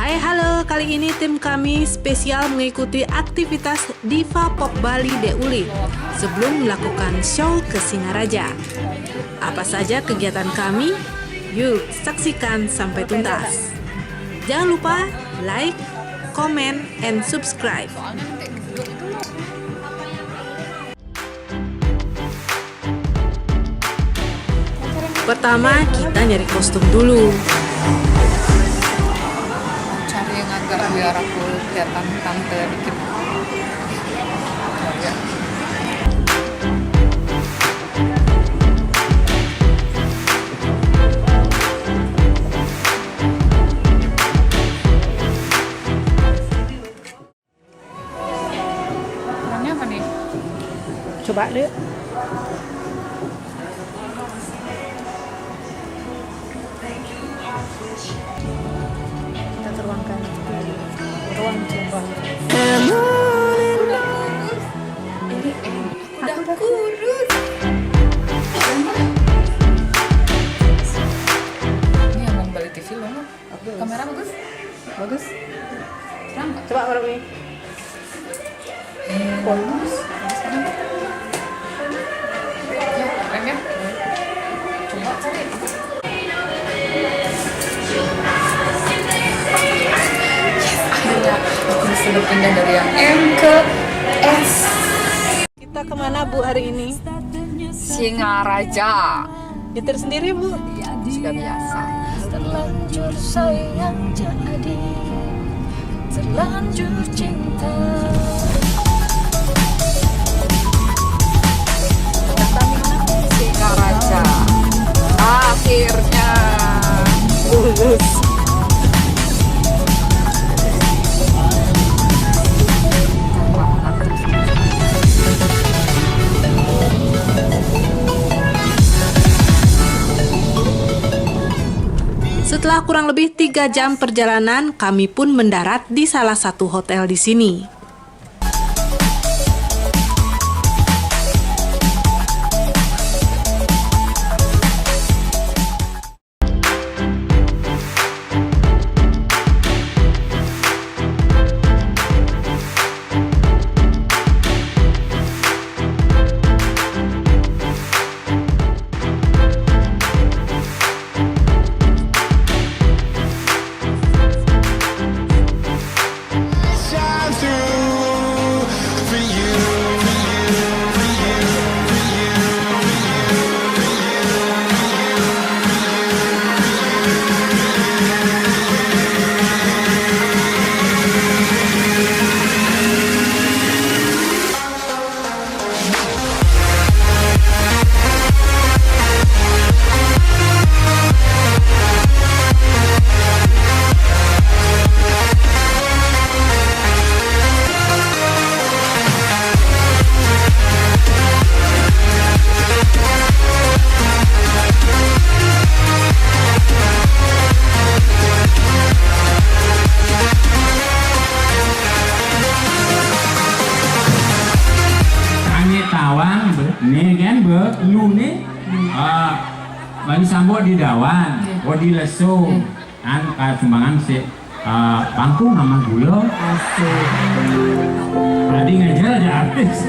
Hai halo, kali ini tim kami spesial mengikuti aktivitas Diva Pop Bali Deuli sebelum melakukan show ke Singaraja. Apa saja kegiatan kami? Yuk saksikan sampai tuntas. Jangan lupa like, comment, and subscribe. Pertama, kita nyari kostum dulu. Cari yang agak biar aku kelihatan tante dikit. Ya. Warnanya apa nih? Coba deh. Kita teruangkan ruang coba. Udah kurus. Ini yang Bali TV loh. Kamera bagus? Bagus. Terang nggak? Coba baru ini. Bonus. Ya, keren ya. Coba cari. Akhirnya aku sudah pindah dari yang M ke S. Kita kemana Bu hari ini? Singaraja. Nyetir sendiri Bu? Sudah biasa. Terlanjur sayang jadi terlanjur cinta. Singaraja. Akhirnya lulus. Setelah kurang lebih 3 jam perjalanan, kami pun mendarat di salah satu hotel di sini. Tawang, nih kan lu nih, bagi sambo di dawan, di lesu, kan sumbangan si bangku nama gula. Tadi ngajar aja artis.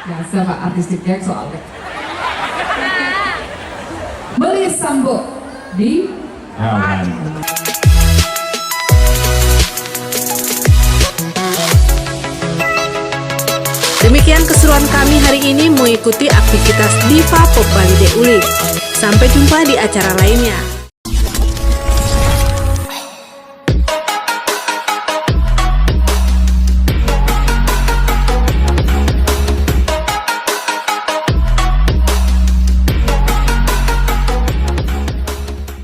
Biasa Pak, artistik kayak soalnya. Beli sambo di Dawan. Demikian keseruan kami hari ini mengikuti aktivitas Diva Pop Bali Deuli. Sampai jumpa di acara lainnya.